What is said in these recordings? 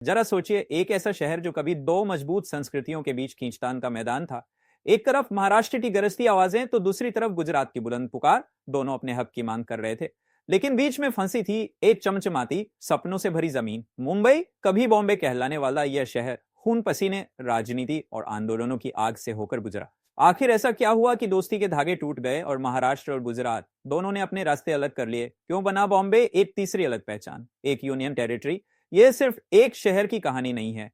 जरा सोचिए, एक ऐसा शहर जो कभी दो मजबूत संस्कृतियों के बीच खींचतान का मैदान था। एक तरफ महाराष्ट्र की गरजती आवाजें तो दूसरी तरफ गुजरात की बुलंद पुकार, दोनों अपने हक की मांग कर रहे थे। लेकिन बीच में फंसी थी एक चमचमाती सपनों से भरी जमीन, मुंबई। कभी बॉम्बे कहलाने वाला यह शहर खून पसीने, राजनीति और आंदोलनों की आग से होकर गुजरा। आखिर ऐसा क्या हुआ कि दोस्ती के धागे टूट गए और महाराष्ट्र और गुजरात दोनों ने अपने रास्ते अलग कर लिए? क्यों बना बॉम्बे एक तीसरी अलग पहचान, एक यूनियन टेरिटरी? यह सिर्फ एक शहर की कहानी नहीं है,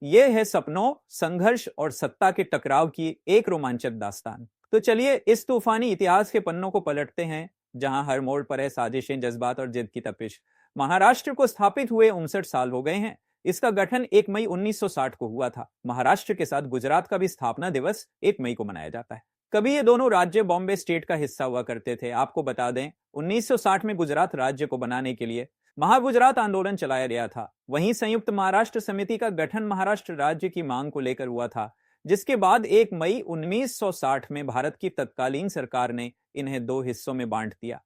यह है सपनों, संघर्ष और सत्ता के टकराव की एक रोमांचक दास्तान। तो चलिए इस तूफानी इतिहास के पन्नों को पलटते हैं, जहां हर मोड़ पर है साजिशें, जज्बात और जिद की तपिश। महाराष्ट्र को स्थापित हुए 59 साल हो गए हैं। इसका गठन 1 मई 1960 को हुआ था। महाराष्ट्र के साथ गुजरात का भी स्थापना दिवस 1 मई को मनाया जाता है। कभी ये दोनों राज्य बॉम्बे स्टेट का हिस्सा हुआ करते थे। आपको बता दें, 1960 में गुजरात राज्य को बनाने के लिए महागुजरात आंदोलन चलाया गया था। वहीं संयुक्त महाराष्ट्र समिति का गठन महाराष्ट्र राज्य की मांग को लेकर हुआ था, जिसके बाद 1 मई 1960 में भारत की तत्कालीन सरकार ने इन्हें दो हिस्सों में बांट दिया।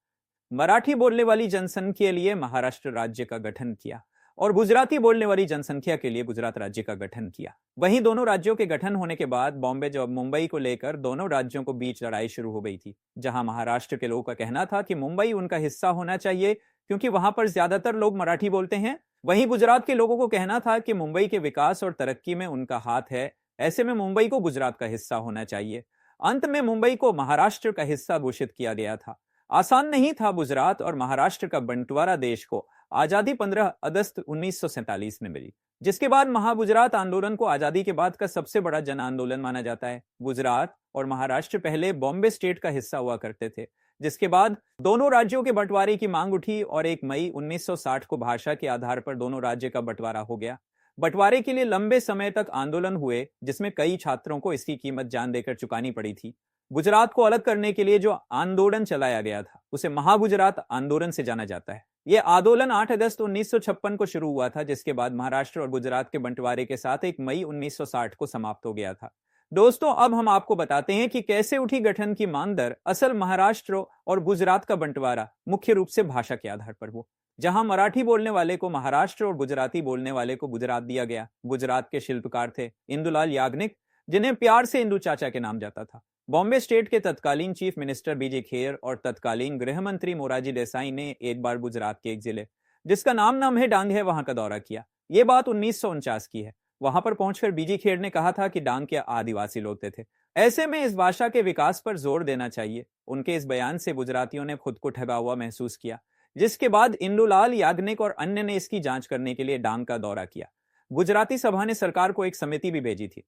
मराठी बोलने वाली जनसंख्या के लिए महाराष्ट्र राज्य का गठन किया और गुजराती बोलने वाली जनसंख्या के लिए गुजरात राज्य का गठन किया। वहीं दोनों राज्यों के गठन होने के बाद बॉम्बे जब मुंबई को लेकर दोनों राज्यों को बीच लड़ाई शुरू हो गई थी। जहां महाराष्ट्र के लोगों का कहना था कि मुंबई उनका हिस्सा होना चाहिए क्योंकि वहां पर ज्यादातर लोग मराठी बोलते हैं। वहीं गुजरात के लोगों को कहना था कि मुंबई के विकास और तरक्की में उनका हाथ है, ऐसे में मुंबई को गुजरात का हिस्सा होना चाहिए। अंत में मुंबई को महाराष्ट्र का हिस्सा घोषित किया गया था। आसान नहीं था गुजरात और महाराष्ट्र का बंटवारा। देश को आजादी 15 अगस्त 1947 में मिली, जिसके बाद महागुजरात आंदोलन को आजादी के बाद का सबसे बड़ा जन आंदोलन माना जाता है। गुजरात और महाराष्ट्र पहले बॉम्बे स्टेट का हिस्सा हुआ करते थे, जिसके बाद दोनों राज्यों के बंटवारे की मांग उठी और 1 मई 1960 को भाषा के आधार पर दोनों राज्य का बंटवारा हो गया। बंटवारे के लिए लंबे समय तक आंदोलन हुए, जिसमें कई छात्रों को इसकी कीमत जान देकर चुकानी पड़ी थी। गुजरात को अलग करने के लिए जो आंदोलन चलाया गया था उसे महागुजरात आंदोलन से जाना जाता है। यह आंदोलन 8 अगस्त 1956 को शुरू हुआ था, जिसके बाद महाराष्ट्र और गुजरात के बंटवारे के साथ 1 मई 1960 को समाप्त हो गया था। दोस्तों, अब हम आपको बताते हैं कि कैसे उठी गठन की मांग दर। असल महाराष्ट्र और गुजरात का बंटवारा मुख्य रूप से भाषा के आधार पर हुआ, जहां मराठी बोलने वाले को महाराष्ट्र और गुजराती बोलने वाले को गुजरात दिया गया। गुजरात के शिल्पकार थे इंदुलाल याग्निक, जिन्हें प्यार से इंदु चाचा के नाम जाता था। बॉम्बे स्टेट के तत्कालीन चीफ मिनिस्टर बीजे खेर और तत्कालीन गृह मंत्री मोरारजी देसाई ने एक बार गुजरात के एक जिले जिसका नाम है डांग है, वहां का दौरा किया। ये बात 1949 की है। वहां पर पहुंचकर बीजी खेर ने कहा था कि डांग के आदिवासी लोग थे, ऐसे में इस भाषा के विकास पर जोर देना चाहिए। उनके इस बयान से गुजरातियों ने खुद को ठगा हुआ महसूस किया, जिसके बाद इंदुलाल याग्निक और अन्य ने इसकी जांच करने के लिए डांग का दौरा किया। गुजराती सभा ने सरकार को एक समिति भी भेजी थी।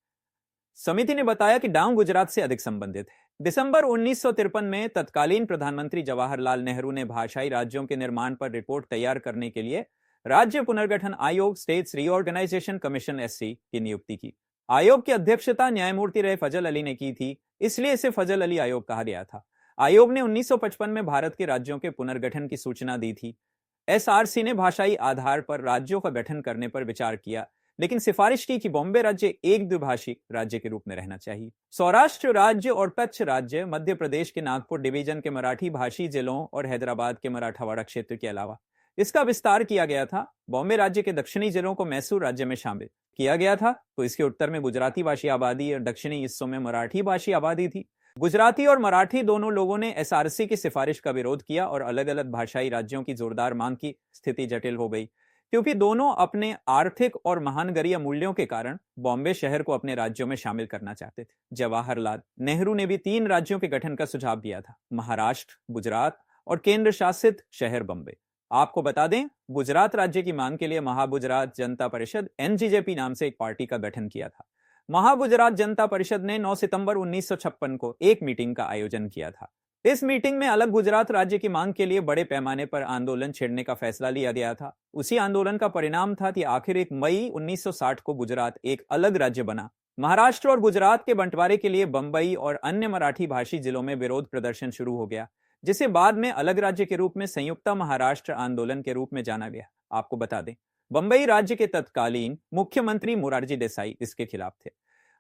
समिति ने बताया कि डांग गुजरात से अधिक संबंधित है। दिसंबर 1953 में तत्कालीन प्रधानमंत्री जवाहरलाल नेहरू ने भाषाई राज्यों के निर्माण पर रिपोर्ट तैयार करने के लिए राज्य पुनर्गठन आयोग स्टेट्स रीऑर्गेनाइजेशन कमीशन एससी की नियुक्ति की। आयोग की अध्यक्षता न्यायमूर्ति रहे फजल अली ने की थी, इसलिए इसे फजल अली आयोग कहा गया था। आयोग ने 1955 में भारत के राज्यों के पुनर्गठन की सूचना दी थी। एसआरसी ने भाषाई आधार पर राज्यों का गठन करने पर विचार किया, लेकिन सिफारिश की कि बॉम्बे राज्य एक द्विभाषी राज्य के रूप में रहना चाहिए। सौराष्ट्र राज्य और कच्छ राज्य मध्य प्रदेश के नागपुर डिवीजन के मराठी भाषी जिलों और हैदराबाद के मराठावाड़ा क्षेत्र के अलावा इसका विस्तार किया गया था। बॉम्बे राज्य के दक्षिणी जिलों को मैसूर राज्य में शामिल किया गया था, तो इसके उत्तर में गुजराती भाषी आबादी और दक्षिणी हिस्सों में मराठी भाषी आबादी थी। गुजराती और मराठी दोनों लोगों ने एसआरसी की सिफारिश का विरोध किया और अलग अलग भाषाई राज्यों की जोरदार मांग की स्थिति जटिल हो गई, क्योंकि दोनों अपने आर्थिक और महानगरीय मूल्यों के कारण बॉम्बे शहर को अपने राज्यों में शामिल करना चाहते थे। जवाहरलाल नेहरू ने भी 3 राज्यों के गठन का सुझाव दिया था, महाराष्ट्र, गुजरात और केंद्र शासित शहर बॉम्बे। आपको बता दें, गुजरात राज्य की मांग के लिए महागुजरात जनता परिषद एनजीजेपी नाम से एक पार्टी का गठन किया था। महागुजरात जनता परिषद ने 9 सितंबर 1956 को एक मीटिंग का आयोजन किया था। इस मीटिंग में अलग गुजरात राज्य की मांग के लिए बड़े पैमाने पर आंदोलन छेड़ने का फैसला लिया गया था। उसी आंदोलन का परिणाम था कि आखिर 1 मई 1960 को गुजरात एक अलग राज्य बना। महाराष्ट्र और गुजरात के बंटवारे के लिए बंबई और अन्य मराठी भाषी जिलों में विरोध प्रदर्शन शुरू हो गया, जिसे बाद में अलग राज्य के रूप में संयुक्त महाराष्ट्र आंदोलन के रूप में जाना गया। आपको बता दें, बंबई राज्य के तत्कालीन मुख्यमंत्री मोरारजी देसाई इसके खिलाफ थे।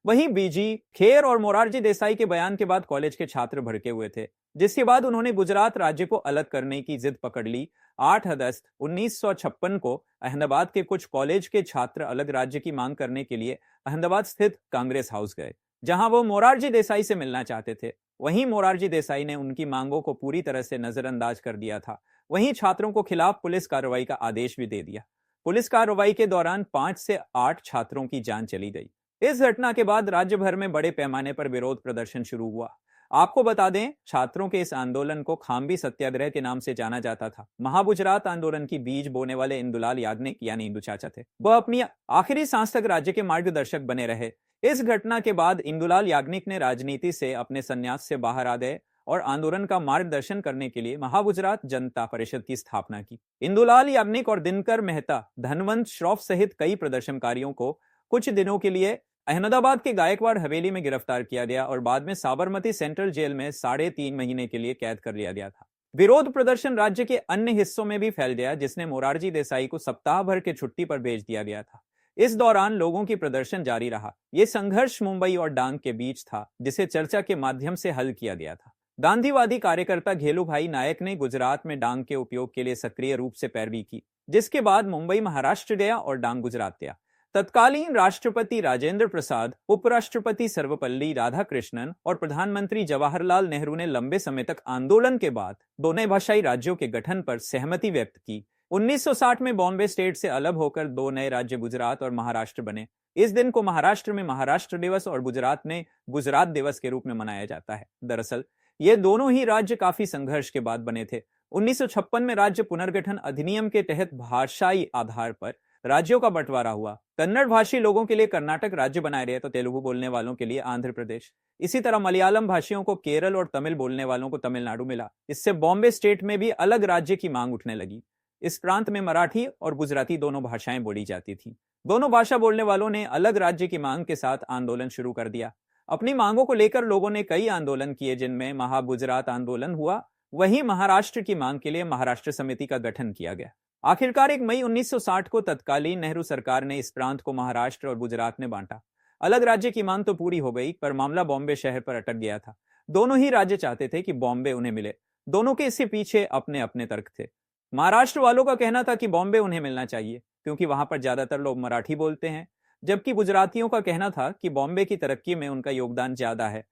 वहीं बीजी, खेर और मोरारजी देसाई के बयान के बाद कॉलेज के छात्र भड़के हुए थे, जिसके बाद उन्होंने गुजरात राज्य को अलग करने की जिद पकड़ ली। 8 अगस्त 1956 को अहमदाबाद के कुछ कॉलेज के छात्र अलग राज्य की मांग करने के लिए अहमदाबाद स्थित कांग्रेस हाउस गए, जहां वो मोरारजी देसाई से मिलना चाहते थे। वहीं मोरारजी देसाई ने उनकी मांगों को पूरी तरह से नजरअंदाज कर दिया था। वहीं छात्रों को खिलाफ पुलिस कार्रवाई का आदेश भी दे दिया। पुलिस कार्रवाई के दौरान 5 से 8 छात्रों की जान चली गई। इस घटना के बाद राज्य भर में बड़े पैमाने पर विरोध प्रदर्शन शुरू हुआ। आपको बता दें, छात्रों के इस आंदोलन को खाम्बी सत्याग्रह के नाम से जाना जाता था। महागुजरात आंदोलन की बीज बोने वाले इंदुलाल याग्निक यानी इंदु चाचा थे। वह अपनी आखिरी सांस तक राज्य के मार्गदर्शक बने रहे। इस घटना के बाद इंदुलाल याग्निक ने राजनीति से अपने संन्यास से बाहर आ गए और आंदोलन का मार्गदर्शन करने के लिए महागुजरात जनता परिषद की स्थापना की। इंदुलाल याग्निक और दिनकर मेहता, धनवंत श्रॉफ सहित कई प्रदर्शनकारियों को कुछ दिनों के लिए अहमदाबाद के गायकवाड़ हवेली में गिरफ्तार किया गया और बाद में साबरमती सेंट्रल जेल में 3.5 महीने के लिए कैद कर लिया गया था। विरोध प्रदर्शन राज्य के अन्य हिस्सों में भी फैल गया, जिसने मोरारजी देसाई को सप्ताह भर के छुट्टी पर भेज दिया गया था। इस दौरान लोगों की प्रदर्शन जारी रहा। यह संघर्ष मुंबई और डांग के बीच था, जिसे चर्चा के माध्यम से हल किया गया था। गांधीवादी कार्यकर्ता घेलूभाई नायक ने गुजरात में डांग के उपयोग के लिए सक्रिय रूप से पैरवी की, जिसके बाद मुंबई महाराष्ट्र गया और डांग गुजरात गया। तत्कालीन राष्ट्रपति राजेंद्र प्रसाद, उपराष्ट्रपति सर्वपल्ली राधाकृष्णन और प्रधानमंत्री जवाहरलाल नेहरू ने लंबे समय तक आंदोलन के बाद दोनों भाषाई राज्यों के गठन पर सहमति व्यक्त की। 1960 में बॉम्बे स्टेट से अलग होकर 2 नए राज्य गुजरात और महाराष्ट्र बने। इस दिन को महाराष्ट्र में महाराष्ट्र दिवस और गुजरात में गुजरात दिवस के रूप में मनाया जाता है। दरअसल ये दोनों ही राज्य काफी संघर्ष के बाद बने थे। 1956 में राज्य पुनर्गठन अधिनियम के तहत भाषाई आधार पर राज्यों का बंटवारा हुआ। कन्नड़ भाषी लोगों के लिए कर्नाटक राज्य बनाया गया तो तेलुगु बोलने वालों के लिए आंध्र प्रदेश। इसी तरह मलयालम भाषियों को केरल और तमिल बोलने वालों को तमिलनाडु मिला। इससे बॉम्बे स्टेट में भी अलग राज्य की मांग उठने लगी। इस प्रांत में मराठी और गुजराती दोनों भाषाएं बोली जाती थी। दोनों भाषा बोलने वालों ने अलग राज्य की मांग के साथ आंदोलन शुरू कर दिया। अपनी मांगों को लेकर लोगों ने कई आंदोलन किए, जिनमें महागुजरात आंदोलन हुआ। वहीं महाराष्ट्र की मांग के लिए महाराष्ट्र समिति का गठन किया गया। आखिरकार 1 मई 1960 को तत्कालीन नेहरू सरकार ने इस प्रांत को महाराष्ट्र और गुजरात में बांटा। अलग राज्य की मांग तो पूरी हो गई, पर मामला बॉम्बे शहर पर अटक गया था। दोनों ही राज्य चाहते थे कि बॉम्बे उन्हें मिले। दोनों के इसके पीछे अपने अपने तर्क थे। महाराष्ट्र वालों का कहना था कि बॉम्बे उन्हें मिलना चाहिए क्योंकि वहां पर ज्यादातर लोग मराठी बोलते हैं, जबकि गुजरातियों का कहना था कि बॉम्बे की तरक्की में उनका योगदान ज्यादा है।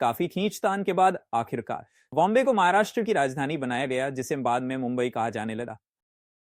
काफी खींचतान के बाद आखिरकार बॉम्बे को महाराष्ट्र की राजधानी बनाया गया, जिसे बाद में मुंबई कहा जाने लगा।